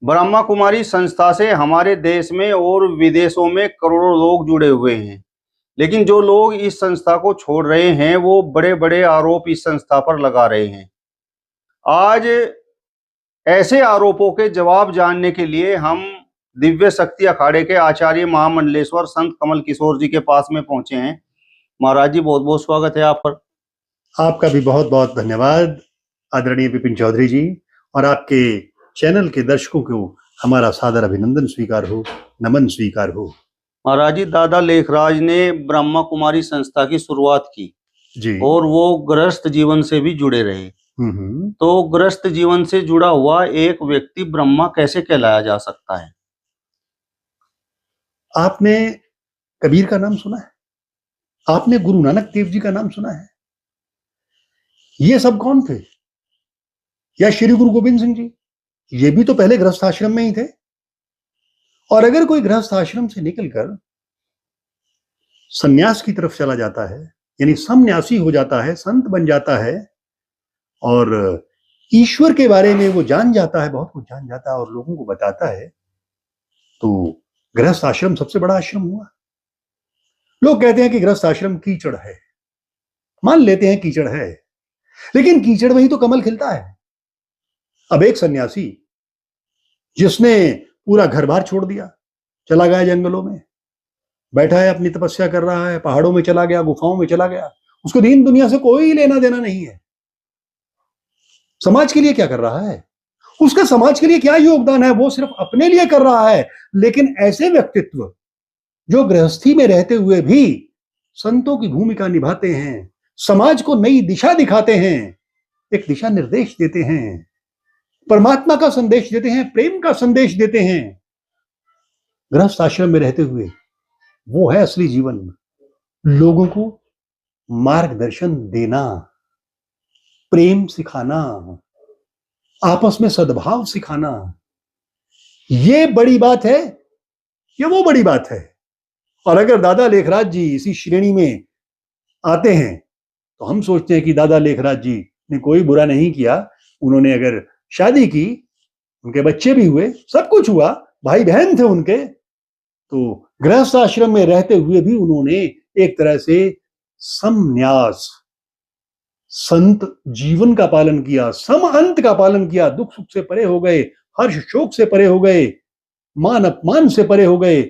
ब्रह्मा कुमारी संस्था से हमारे देश में और विदेशों में करोड़ों लोग जुड़े हुए हैं। लेकिन जो लोग इस संस्था को छोड़ रहे हैं, वो बड़े-बड़े आरोप इस संस्था पर लगा रहे हैं। आज ऐसे आरोपों के जवाब जानने के लिए हम दिव्य शक्ति अखाड़े के आचार्य महामंडलेश्वर संत कमल किशोर जी के पास में पहुंचे हैं। महाराज जी, बहुत-बहुत स्वागत है आप पर। आपका भी बहुत बहुत धन्यवाद आदरणीय विपिन चौधरी जी, और आपके चैनल के दर्शकों को हमारा सादर अभिनंदन स्वीकार हो, नमन स्वीकार हो। महाराज जी, दादा लेखराज ने ब्रह्मा कुमारी संस्था की शुरुआत की जी। और वो गृहस्थ जीवन से भी जुड़े रहे। तो गृहस्थ जीवन से जुड़ा हुआ एक व्यक्ति ब्रह्मा कैसे कहलाया जा सकता है? आपने कबीर का नाम सुना है? आपने गुरु नानक देव जी का नाम सुना है? ये सब कौन थे? या श्री गुरु गोविंद सिंह जी? ये भी तो पहले गृहस्थ आश्रम में ही थे। और अगर कोई गृहस्थ आश्रम से निकलकर सन्यास की तरफ चला जाता है, यानी सन्यासी हो जाता है, संत बन जाता है और ईश्वर के बारे में वो जान जाता है, बहुत कुछ जान जाता है और लोगों को बताता है, तो गृहस्थ आश्रम सबसे बड़ा आश्रम हुआ। लोग कहते हैं कि गृहस्थ आश्रम कीचड़ है, मान लेते हैं कीचड़ है, लेकिन कीचड़ में ही तो कमल खिलता है। अब एक सन्यासी जिसने पूरा घर बार छोड़ दिया, चला गया जंगलों में, बैठा है, अपनी तपस्या कर रहा है, पहाड़ों में चला गया, गुफाओं में चला गया, उसको दीन दुनिया से कोई लेना देना नहीं है। समाज के लिए क्या कर रहा है, उसका समाज के लिए क्या योगदान है, वो सिर्फ अपने लिए कर रहा है। लेकिन ऐसे व्यक्तित्व जो गृहस्थी में रहते हुए भी संतों की भूमिका निभाते हैं, समाज को नई दिशा दिखाते हैं, एक दिशा निर्देश देते हैं, परमात्मा का संदेश देते हैं, प्रेम का संदेश देते हैं, गृहस्थ आश्रम में रहते हुए, वो है असली जीवन। लोगों को मार्गदर्शन देना, प्रेम सिखाना, आपस में सद्भाव सिखाना, ये बड़ी बात है, ये वो बड़ी बात है। और अगर दादा लेखराज जी इसी श्रेणी में आते हैं तो हम सोचते हैं कि दादा लेखराज जी ने कोई बुरा नहीं किया। उन्होंने अगर शादी की, उनके बच्चे भी हुए, सब कुछ हुआ, भाई बहन थे उनके, तो गृहस्थ आश्रम में रहते हुए भी उन्होंने एक तरह से संन्यास, संत जीवन का पालन किया, सम अंत का पालन किया, दुख सुख से परे हो गए, हर्ष शोक से परे हो गए, मान अपमान से परे हो गए,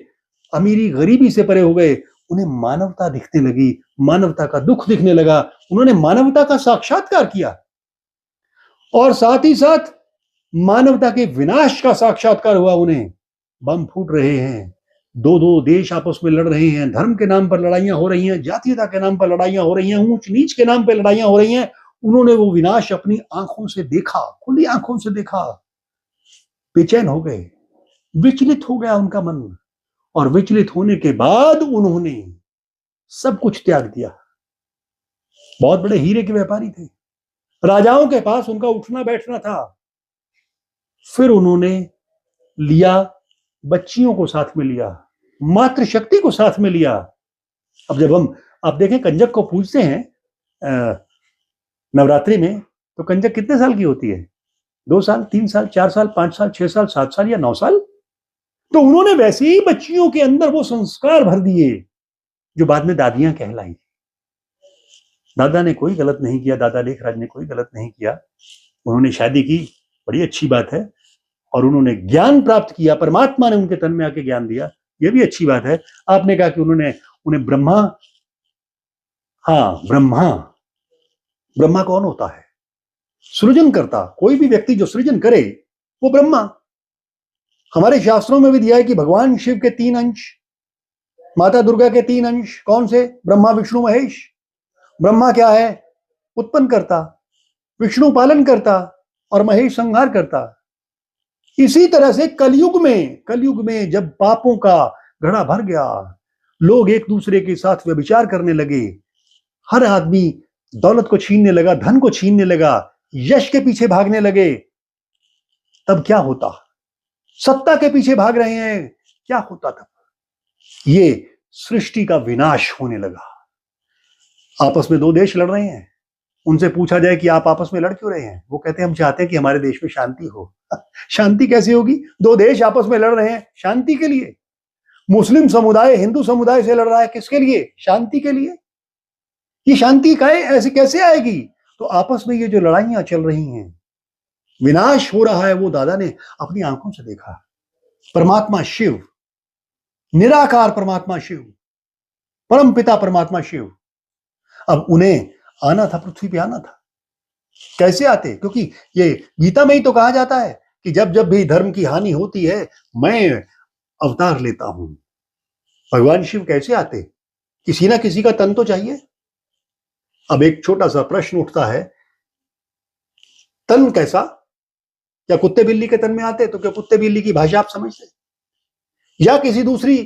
अमीरी गरीबी से परे हो गए। उन्हें मानवता दिखने लगी, मानवता का दुख दिखने लगा, उन्होंने मानवता का साक्षात्कार किया और साथ ही साथ मानवता के विनाश का साक्षात्कार हुआ। उन्हें बम फूट रहे हैं, दो दो देश आपस में लड़ रहे हैं, धर्म के नाम पर लड़ाइयां हो रही हैं, जातीयता के नाम पर लड़ाइयां हो रही हैं, ऊंच नीच के नाम पर लड़ाइयां हो रही हैं। उन्होंने वो विनाश अपनी आंखों से देखा, खुली आंखों से देखा, बेचैन हो गए, विचलित हो गया उनका मन, और विचलित होने के बाद उन्होंने सब कुछ त्याग दिया। बहुत बड़े हीरे के व्यापारी थे, राजाओं के पास उनका उठना बैठना था। फिर उन्होंने लिया, बच्चियों को साथ में लिया, मातृशक्ति को साथ में लिया। अब जब हम, आप देखें, कंजक को पूजते हैं नवरात्रि में, तो कंजक कितने साल की होती है? 2 साल, 3 साल, 4 साल, 5 साल, 6 साल, 7 साल या 9 साल। तो उन्होंने वैसे ही बच्चियों के अंदर वो संस्कार भर दिए जो बाद में दादियां कहलाई। दादा ने कोई गलत नहीं किया, दादा लेखराज ने कोई गलत नहीं किया। उन्होंने शादी की, बड़ी अच्छी बात है, और उन्होंने ज्ञान प्राप्त किया, परमात्मा ने उनके तन में आके ज्ञान दिया, यह भी अच्छी बात है। आपने कहा कि उन्हें ब्रह्मा, हाँ, ब्रह्मा कौन होता है? सृजन करता, कोई भी व्यक्ति जो सृजन करे वो ब्रह्मा। हमारे शास्त्रों में भी दिया है कि भगवान शिव के 3 अंश, माता दुर्गा के 3 अंश, कौन से? ब्रह्मा विष्णु महेश। ब्रह्मा क्या है? उत्पन्न करता, विष्णु पालन करता और महेश संहार करता। इसी तरह से कलयुग में जब पापों का घड़ा भर गया, लोग एक दूसरे के साथ व्यभिचार करने लगे, हर आदमी दौलत को छीनने लगा, धन को छीनने लगा, यश के पीछे भागने लगे, तब क्या होता? सत्ता के पीछे भाग रहे हैं, क्या होता तब? ये सृष्टि का विनाश होने लगा। आपस में 2 देश लड़ रहे हैं, उनसे पूछा जाए कि आप आपस में लड़ क्यों रहे हैं, वो कहते हैं हम चाहते हैं कि हमारे देश में शांति हो। शांति कैसे होगी? दो देश आपस में लड़ रहे हैं शांति के लिए। मुस्लिम समुदाय हिंदू समुदाय से लड़ रहा है, किसके लिए? शांति के लिए। ये शांति ऐसे कैसे आएगी? तो आपस में ये जो लड़ाइयां चल रही हैं, विनाश हो रहा है, वो दादा ने अपनी आंखों से देखा। परमात्मा शिव, निराकार परमात्मा शिव, परम पिता परमात्मा शिव, अब उन्हें आना था, पृथ्वी पे आना था। कैसे आते? क्योंकि ये गीता में ही तो कहा जाता है कि जब जब भी धर्म की हानि होती है मैं अवतार लेता हूं। भगवान शिव कैसे आते? किसी ना किसी का तन तो चाहिए। अब एक छोटा सा प्रश्न उठता है, तन कैसा? क्या कुत्ते बिल्ली के तन में आते? तो क्या कुत्ते बिल्ली की भाषा आप समझते? या किसी दूसरी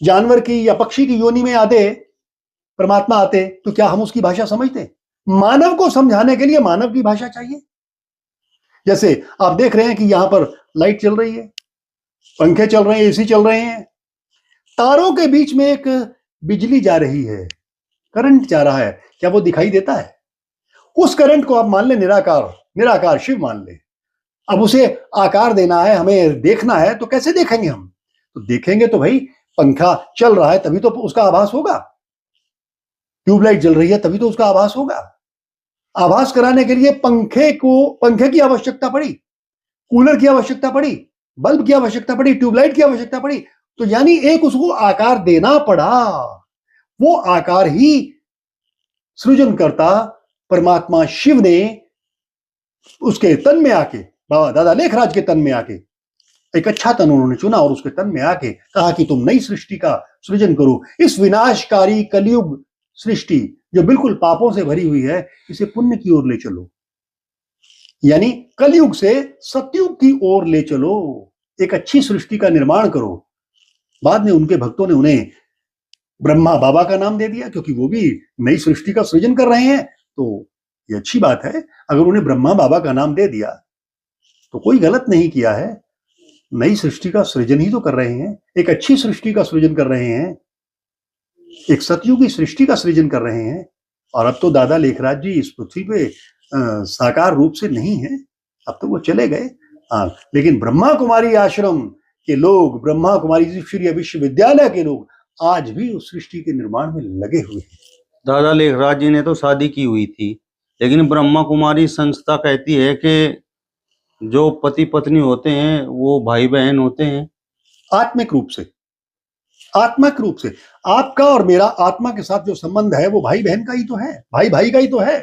जानवर की या पक्षी की योनि में आते परमात्मा आते तो क्या हम उसकी भाषा समझते? मानव को समझाने के लिए मानव की भाषा चाहिए। जैसे आप देख रहे हैं कि यहां पर लाइट चल रही है, पंखे चल रहे हैं, एसी चल रहे हैं, तारों के बीच में एक बिजली जा रही है, करंट जा रहा है, क्या वो दिखाई देता है? उस करंट को आप मान ले निराकार, निराकार शिव मान ले। अब उसे आकार देना है, हमें देखना है, तो कैसे देखेंगे हम? तो देखेंगे तो भाई पंखा चल रहा है तभी तो उसका आभास होगा, ट्यूबलाइट जल रही है तभी तो उसका आभास होगा। आभास कराने के लिए पंखे की आवश्यकता पड़ी, कूलर की आवश्यकता पड़ी, बल्ब की आवश्यकता पड़ी, ट्यूबलाइट की आवश्यकता पड़ी, तो यानी एक उसको आकार देना पड़ा। वो आकार ही सृजन करता परमात्मा शिव ने उसके तन में आके, बाबा दादा लेखराज के तन में आके एक अच्छा तन उन्होंने चुना और उसके तन में आके कहा कि तुम नई सृष्टि का सृजन करो। इस विनाशकारी कलयुग सृष्टि जो बिल्कुल पापों से भरी हुई है, इसे पुण्य की ओर ले चलो, यानी कलयुग से सतयुग की ओर ले चलो, एक अच्छी सृष्टि का निर्माण करो। बाद में उनके भक्तों ने उन्हें ब्रह्मा बाबा का नाम दे दिया, क्योंकि वो भी नई सृष्टि का सृजन कर रहे हैं, तो ये अच्छी बात है। अगर उन्हें ब्रह्मा बाबा का नाम दे दिया तो कोई गलत नहीं किया है, नई सृष्टि का सृजन ही तो कर रहे हैं, एक अच्छी सृष्टि का सृजन कर रहे हैं, एक सतयुगी सृष्टि का सृजन कर रहे हैं। और अब तो दादा लेखराज जी इस पृथ्वी पे साकार रूप से नहीं है, अब तो वो चले गए। हाँ, लेकिन ब्रह्मा कुमारी आश्रम के लोग, ब्रह्मा कुमारी ईश्वरीय विश्वविद्यालय के लोग आज भी उस सृष्टि के निर्माण में लगे हुए हैं। दादा लेखराज जी ने तो शादी की हुई थी, लेकिन ब्रह्मा कुमारी संस्था कहती है कि जो पति पत्नी होते हैं वो भाई बहन होते हैं। आत्मिक रूप से, आत्मिक रूप से आपका और मेरा आत्मा के साथ जो संबंध है वो भाई बहन का ही तो है, भाई भाई का ही तो है।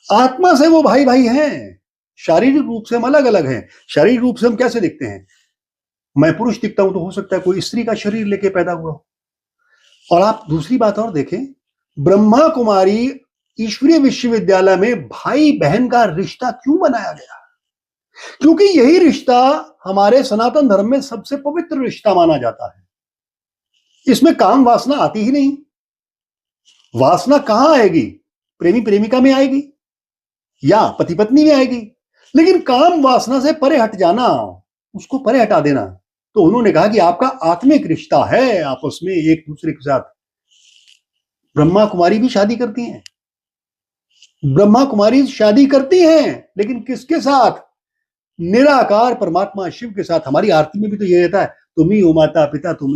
आत्मा से वो भाई भाई हैं, शारीरिक रूप से हम अलग अलग हैं। शारीरिक रूप से हम कैसे दिखते हैं? मैं पुरुष दिखता हूं तो हो सकता है कोई स्त्री का शरीर लेके पैदा हुआ हो। और आप दूसरी बात और देखें, ब्रह्मा कुमारी ईश्वरीय विश्वविद्यालय में भाई बहन का रिश्ता क्यों बनाया गया? क्योंकि यही रिश्ता हमारे सनातन धर्म में सबसे पवित्र रिश्ता माना जाता है। इसमें काम वासना आती ही नहीं। वासना कहां आएगी? प्रेमी प्रेमिका में आएगी या पति पत्नी में आएगी, लेकिन काम वासना से परे हट जाना, उसको परे हटा देना। तो उन्होंने कहा कि आपका आत्मिक रिश्ता है आपस में एक दूसरे के साथ। ब्रह्मा कुमारी भी शादी करती हैं, ब्रह्मा कुमारी शादी करती हैं, लेकिन किसके साथ? निराकार परमात्मा शिव के साथ। हमारी आरती में भी तो ये रहता है, तुम ही हो माता पिता, तुम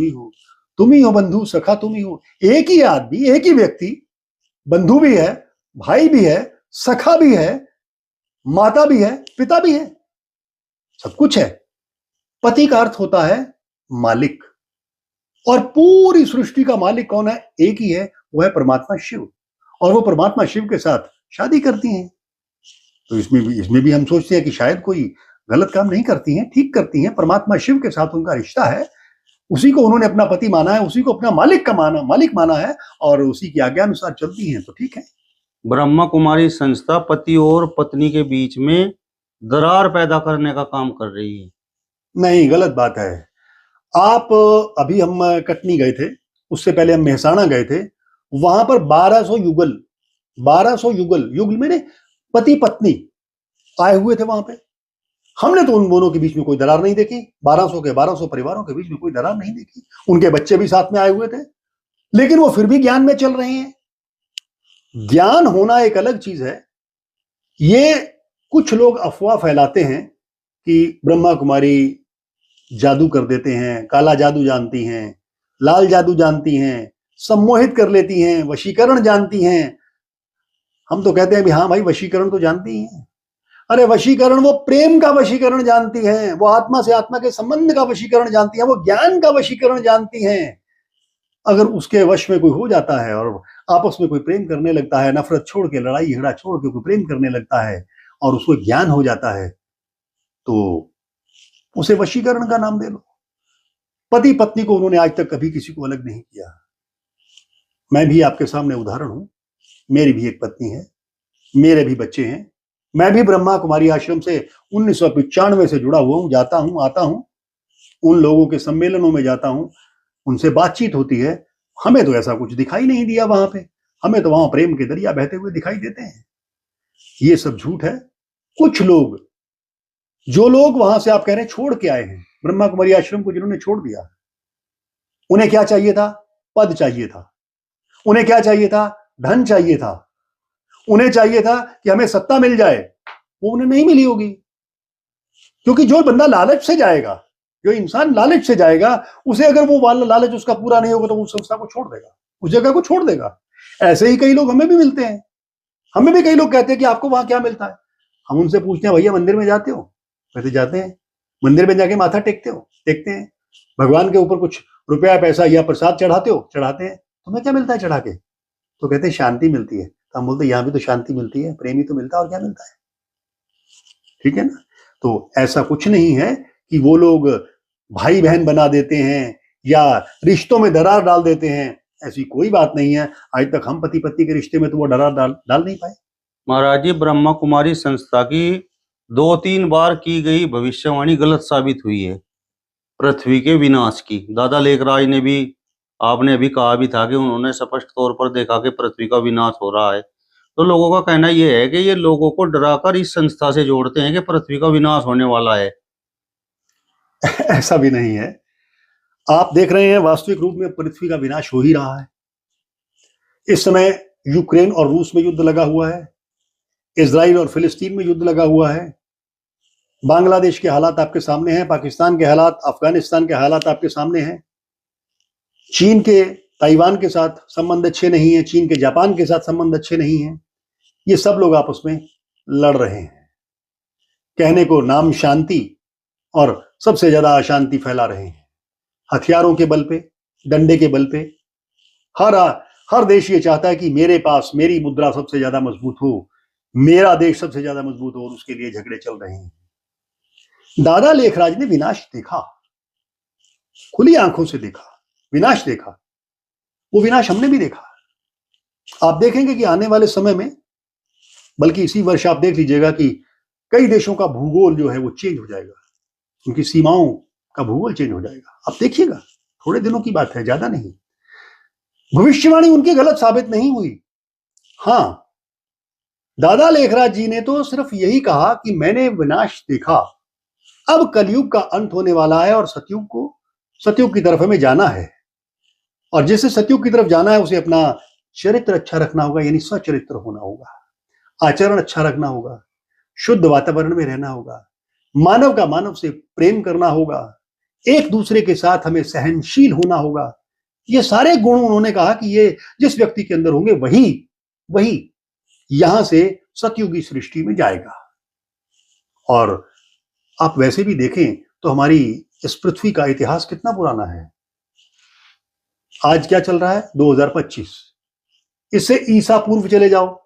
ही हो बंधु सखा, तुम ही हो। एक ही आदमी, एक ही व्यक्ति बंधु भी है, भाई भी है, सखा भी है, माता भी है, पिता भी है, सब कुछ है। पति का अर्थ होता है मालिक, और पूरी सृष्टि का मालिक कौन है? एक ही है, वो है परमात्मा शिव। और वो परमात्मा शिव के साथ शादी करती हैं। तो इसमें भी हम सोचते हैं कि शायद कोई गलत काम नहीं करती हैं, ठीक करती हैं। परमात्मा शिव के साथ उनका रिश्ता है, उसी को उन्होंने अपना पति माना है, उसी को अपना मालिक माना है, और उसी की आज्ञा अनुसार चलती हैं, तो ठीक है। ब्रह्मा कुमारी संस्था पति और पत्नी के बीच में दरार पैदा करने का काम कर रही है। नहीं, गलत बात है। आप अभी हम कटनी गए थे, उससे पहले हम मेहसाणा गए थे, वहां पर 1200 युगल में पति पत्नी आए हुए थे वहां पे। हमने तो उन दोनों के बीच में कोई दरार नहीं देखी, 1200 परिवारों के बीच में कोई दरार नहीं देखी। उनके बच्चे भी साथ में आए हुए थे, लेकिन वो फिर भी ज्ञान में चल रहे हैं। ज्ञान होना एक अलग चीज है। ये कुछ लोग अफवाह फैलाते हैं कि ब्रह्मा कुमारी जादू कर देते हैं, काला जादू जानती हैं, लाल जादू जानती हैं, सम्मोहित कर लेती हैं, वशीकरण जानती हैं। हम तो कहते हैं भी हाँ भाई वशीकरण तो जानती हैं। अरे वशीकरण वो प्रेम का वशीकरण जानती हैं, वो आत्मा से आत्मा के संबंध का वशीकरण जानती हैं, वो ज्ञान का वशीकरण जानती हैं। अगर उसके वश में कोई हो जाता है और आपस में कोई प्रेम करने लगता है, नफरत छोड़ के, लड़ाई झगड़ा छोड़ के कोई प्रेम करने लगता है और उसको ज्ञान हो जाता है, तो उसे वशीकरण का नाम दे लो। पति पत्नी को उन्होंने आज तक कभी किसी को अलग नहीं किया। मैं भी आपके सामने उदाहरण हूं। मेरी भी एक पत्नी है, मेरे भी बच्चे हैं। मैं भी ब्रह्मा कुमारी आश्रम से 1995 से जुड़ा हुआ हूं, जाता हूं, आता हूं, उन लोगों के सम्मेलनों में जाता हूं, उनसे बातचीत होती है। हमें तो ऐसा कुछ दिखाई नहीं दिया वहां पे। हमें तो वहां प्रेम के दरिया बहते हुए दिखाई देते हैं। ये सब झूठ है। कुछ लोग, जो लोग वहां से आप कह रहे हैं छोड़ के आए हैं, ब्रह्मा कुमारी आश्रम को जिन्होंने छोड़ दिया, उन्हें क्या चाहिए था? पद चाहिए था। उन्हें क्या चाहिए था? धन चाहिए था। उन्हें चाहिए था कि हमें सत्ता मिल जाए। वो उन्हें नहीं मिली होगी, क्योंकि जो बंदा लालच से जाएगा, जो इंसान लालच से जाएगा, उसे अगर वो लालच उसका पूरा नहीं होगा तो वो संस्था को छोड़ देगा, उस जगह को छोड़ देगा। ऐसे ही कई लोग हमें भी मिलते हैं। हमें भी कई लोग कहते हैं कि आपको वहां क्या मिलता है। हम उनसे पूछते हैं, भैया मंदिर में जाते हो? कहते जाते हैं। मंदिर में जाके माथा टेकते हो? टेकते हैं। भगवान के ऊपर कुछ रुपया पैसा या प्रसाद चढ़ाते हो? चढ़ाते हैं। तुम्हें क्या मिलता है चढ़ा के? तो कहते हैं शांति मिलती है। तो हम बोलते यहाँ भी तो शांति मिलती है, प्रेम ही तो मिलता है, और क्या मिलता है? ठीक है ना? तो ऐसा कुछ नहीं है कि वो लोग भाई बहन बना देते हैं या रिश्तों में दरार डाल देते हैं। ऐसी कोई बात नहीं है। आज तक हम पति पत्नी के रिश्ते में तो वो दरार डाल नहीं पाए। महाराज जी, ब्रह्मा कुमारी संस्था की 2-3 बार की गई भविष्यवाणी गलत साबित हुई है पृथ्वी के विनाश की। दादा लेखराज ने भी, आपने अभी कहा भी था कि उन्होंने स्पष्ट तौर पर देखा कि पृथ्वी का विनाश हो रहा है। तो लोगों का कहना यह है कि ये लोगों को डराकर इस संस्था से जोड़ते हैं कि पृथ्वी का विनाश होने वाला है। ऐसा भी नहीं है। आप देख रहे हैं वास्तविक रूप में पृथ्वी का विनाश हो ही रहा है। इस समय यूक्रेन और रूस में युद्ध लगा हुआ है, इजराइल और फिलिस्तीन में युद्ध लगा हुआ है। बांग्लादेश के हालात आपके सामने हैं, पाकिस्तान के हालात, अफगानिस्तान के हालात आपके सामने हैं। चीन के ताइवान के साथ संबंध अच्छे नहीं है, चीन के जापान के साथ संबंध अच्छे नहीं है। ये सब लोग आपस में लड़ रहे हैं। कहने को नाम शांति, और सबसे ज्यादा अशांति फैला रहे हैं। हथियारों के बल पे, डंडे के बल पे। हर देश ये चाहता है कि मेरे पास मेरी मुद्रा सबसे ज्यादा मजबूत हो, मेरा देश सबसे ज्यादा मजबूत हो, और उसके लिए झगड़े चल रहे हैं। दादा लेखराज ने विनाश देखा, खुली आंखों से देखा, विनाश देखा। वो विनाश हमने भी देखा। आप देखेंगे कि आने वाले समय में, बल्कि इसी वर्ष आप देख लीजिएगा कि कई देशों का भूगोल जो है वो चेंज हो जाएगा। उनकी सीमाओं का भूगोल चेंज हो जाएगा। आप देखिएगा, थोड़े दिनों की बात है, ज्यादा नहीं। भविष्यवाणी उनकी गलत साबित नहीं हुई। हां, दादा लेखराज जी ने तो सिर्फ यही कहा कि मैंने विनाश देखा, अब कलयुग का अंत होने वाला है और सतयुग की तरफ हमें जाना है। और जिसे सतयुग की तरफ जाना है उसे अपना चरित्र अच्छा रखना होगा, यानी सचरित्र होना होगा, आचरण अच्छा रखना होगा, शुद्ध वातावरण में रहना होगा, मानव का मानव से प्रेम करना होगा, एक दूसरे के साथ हमें सहनशील होना होगा। ये सारे गुण उन्होंने कहा कि ये जिस व्यक्ति के अंदर होंगे वही यहां से सतयुगी सृष्टि में जाएगा। और आप वैसे भी देखें तो हमारी इस पृथ्वी का इतिहास कितना पुराना है। आज क्या चल रहा है? 2025। इससे ईसा पूर्व चले जाओ,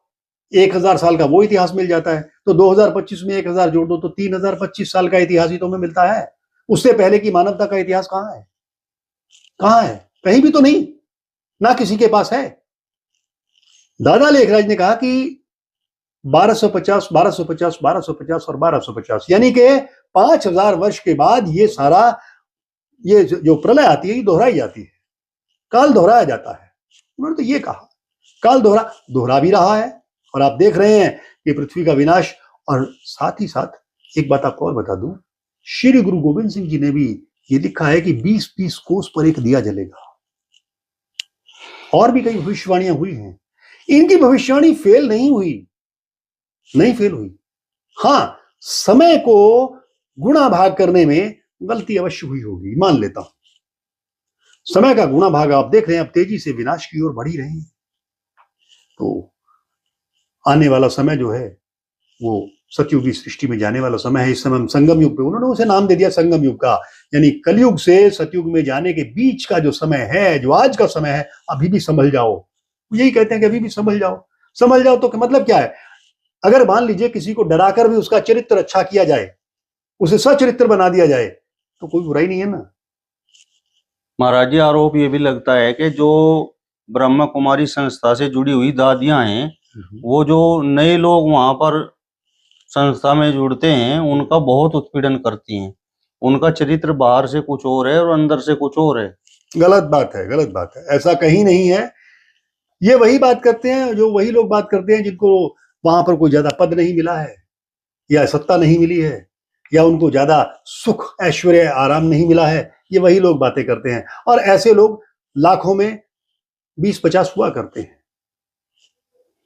1000 साल का वो इतिहास मिल जाता है। तो 2025 में 1000 जोड़ दो तो 3025 साल का इतिहास ही तो हमें मिलता है। उससे पहले की मानवता का इतिहास कहां है? कहां है? कहीं भी तो नहीं, ना किसी के पास है। दादा लेखराज ने कहा कि 1250 1250 1250 और 1250, यानी कि 5000 वर्ष के बाद ये सारा, ये जो प्रलय आती है, ये दोहराई जाती है, काल दोहराया जाता है। उन्होंने तो ये कहा, काल दोहरा भी रहा है। और आप देख रहे हैं कि पृथ्वी का विनाश। और साथ ही साथ एक बात आपको और बता दूं, श्री गुरु गोविंद सिंह जी ने भी ये लिखा है कि 20-20 कोस पर एक दिया जलेगा। और भी कई भविष्यवाणियां हुई हैं। इनकी भविष्यवाणी फेल नहीं हुई, नहीं फेल हुई। हाँ, समय को गुणा भाग करने में गलती अवश्य हुई होगी, मान लेता हूं। समय का गुणा भाग आप देख रहे हैं अब तेजी से विनाश की ओर बढ़ ही रहे हैं। तो आने वाला समय जो है वो सतयुगी सृष्टि में जाने वाला समय है। इस समय हम संगम युग पे, उन्होंने उसे नाम दे दिया संगम युग का, यानी कलयुग से सतयुग में जाने के बीच का जो समय है, जो आज का समय है, अभी भी संभल जाओ। यही कहते हैं कि अभी भी संभल जाओ। संभल जाओ तो मतलब क्या है? अगर मान लीजिए किसी को डराकर भी उसका चरित्र अच्छा किया जाए, उसे सचरित्र बना दिया जाए, तो कोई बुराई नहीं है ना। महाराज जी, आरोप ये भी लगता है कि जो ब्रह्मा कुमारी संस्था से जुड़ी हुई दादियां हैं, वो जो नए लोग वहां पर संस्था में जुड़ते हैं उनका बहुत उत्पीड़न करती हैं। उनका चरित्र बाहर से कुछ और है और अंदर से कुछ और है। गलत बात है, गलत बात है, ऐसा कहीं नहीं है। ये वही बात करते हैं, जो वही लोग बात करते हैं जिनको वहां पर कोई ज्यादा पद नहीं मिला है, या सत्ता नहीं मिली है, या उनको ज्यादा सुख ऐश्वर्य आराम नहीं मिला है। ये वही लोग बातें करते हैं, और ऐसे लोग लाखों में 20-50 हुआ करते हैं।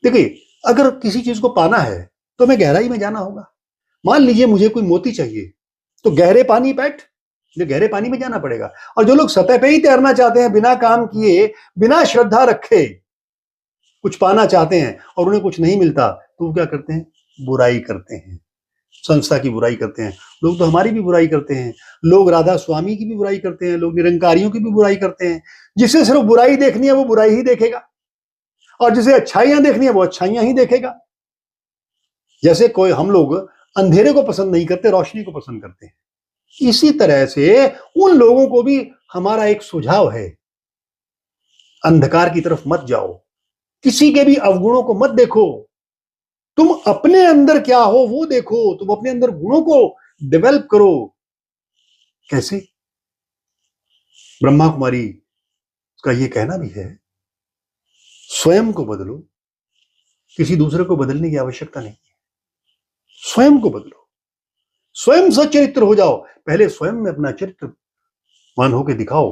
देखिए, अगर किसी चीज को पाना है तो हमें गहराई में जाना होगा। मान लीजिए मुझे कोई मोती चाहिए, तो गहरे पानी बैठ, मुझे गहरे पानी में जाना पड़ेगा। और जो लोग सतह पे ही तैरना चाहते हैं, बिना काम किए, बिना श्रद्धा रखे कुछ पाना चाहते हैं और उन्हें कुछ नहीं मिलता, तो वो क्या करते हैं? बुराई करते हैं, संस्था की बुराई करते हैं। लोग तो हमारी भी बुराई करते हैं, लोग राधा स्वामी की भी बुराई करते हैं, लोग निरंकारियों की भी बुराई करते हैं। जिसे सिर्फ बुराई देखनी है वो बुराई ही देखेगा, और जिसे अच्छाइयां देखनी है वो अच्छाइयां ही देखेगा। जैसे कोई, हम लोग अंधेरे को पसंद नहीं करते, रोशनी को पसंद करते हैं। इसी तरह से उन लोगों को भी हमारा एक सुझाव है, अंधकार की तरफ मत जाओ, किसी के भी अवगुणों को मत देखो, तुम अपने अंदर क्या हो वो देखो, तुम अपने अंदर गुणों को डेवलप करो। कैसे? ब्रह्मा कुमारी का ये कहना भी है, स्वयं को बदलो, किसी दूसरे को बदलने की आवश्यकता नहीं है। स्वयं को बदलो, स्वयं सच्चरित्र हो जाओ। पहले स्वयं में अपना चरित्रवान होकर दिखाओ,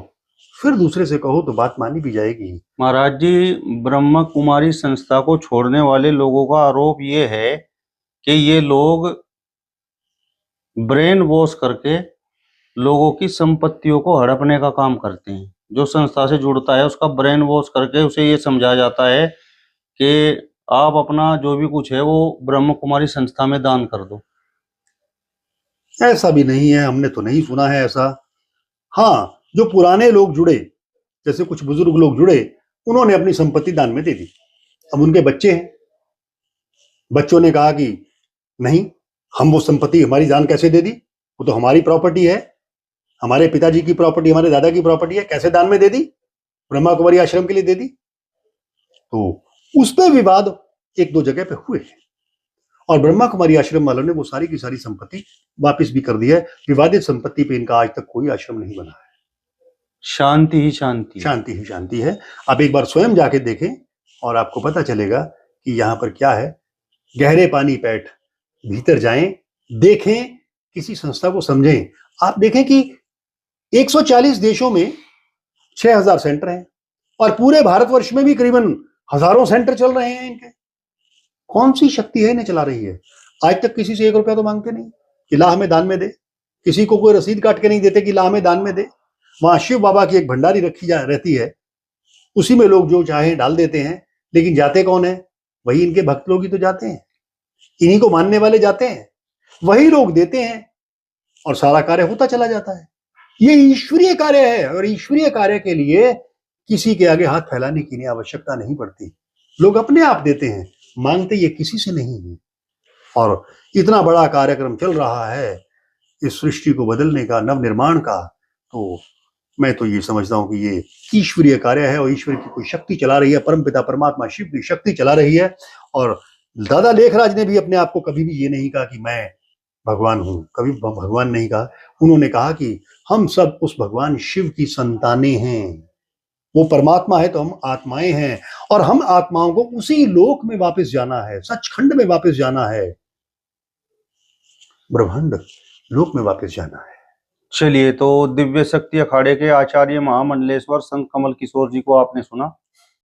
फिर दूसरे से कहो तो बात मानी भी जाएगी। महाराज जी, ब्रह्मा कुमारी संस्था को छोड़ने वाले लोगों का आरोप ये है कि ये लोग ब्रेन वॉश करके लोगों की संपत्तियों को हड़पने का काम करते हैं। जो संस्था से जुड़ता है उसका ब्रेन वॉश करके उसे ये समझाया जाता है कि आप अपना जो भी कुछ है वो ब्रह्म कुमारी संस्था में दान कर दो। ऐसा भी नहीं है, हमने तो नहीं सुना है ऐसा। हाँ, जो पुराने लोग जुड़े, जैसे कुछ बुजुर्ग लोग जुड़े, उन्होंने अपनी संपत्ति दान में दे दी। अब उनके बच्चे हैं, बच्चों ने कहा कि नहीं, हम वो संपत्ति हमारी दान कैसे दे दी, वो तो हमारी प्रॉपर्टी है, हमारे पिताजी की प्रॉपर्टी, हमारे दादा की प्रॉपर्टी है, कैसे दान में दे दी? ब्रह्मा कुमारी आश्रम के लिए दे दी। तो उस पर विवाद एक दो जगह पे हुए हैं, और ब्रह्मा कुमारी आश्रम वालों ने वो सारी की सारी संपत्ति वापस भी कर दी है। विवादित संपत्ति पे इनका आज तक कोई आश्रम नहीं बना है। शांति ही शांति, शांति ही शांति है। आप एक बार स्वयं जाके देखें और आपको पता चलेगा कि यहाँ पर क्या है। गहरे पानी पैठ भीतर जाएं, देखें, किसी संस्था को समझें। आप देखें कि 140 देशों में 6000 सेंटर हैं, और पूरे भारतवर्ष में भी करीबन हजारों सेंटर चल रहे हैं इनके। कौन सी शक्ति है इन्हें चला रही है? आज तक किसी से 1 रुपया तो मांगते नहीं कि ला हमें दान में दे, किसी को कोई रसीद काट के नहीं देते कि ला हमें दान में दे। वहां शिव बाबा की एक भंडारी रहती है, उसी में लोग जो चाहे डाल देते हैं, लेकिन जाते कौन है? वही इनके भक्त लोग ही तो जाते हैं, इन्हीं को मानने वाले जाते हैं, वही लोग देते हैं, और सारा कार्य होता चला जाता है। ये ईश्वरीय कार्य है, और ईश्वरीय कार्य के लिए किसी के आगे हाथ फैलाने की आवश्यकता नहीं पड़ती। लोग अपने आप देते हैं, मांगते ये किसी से नहीं है। और इतना बड़ा कार्यक्रम चल रहा है इस सृष्टि को बदलने का, नव निर्माण का, तो मैं तो ये समझता हूं कि ये ईश्वरीय कार्य है, और ईश्वर की कोई शक्ति चला रही है, परमपिता परमात्मा शिव की शक्ति चला रही है। और दादा लेखराज ने भी अपने आप को कभी भी ये नहीं कहा कि मैं भगवान हूं, कभी भगवान नहीं कहा। उन्होंने कहा कि हम सब उस भगवान शिव की संतानें हैं, वो परमात्मा है तो हम आत्माएं हैं, और हम आत्माओं को उसी लोक में वापस जाना है, सचखंड में वापस जाना है, ब्रह्मांड लोक में वापस जाना है। चलिए, तो दिव्य शक्ति अखाड़े के आचार्य महामंडलेश्वर संत कमल किशोर जी को आपने सुना।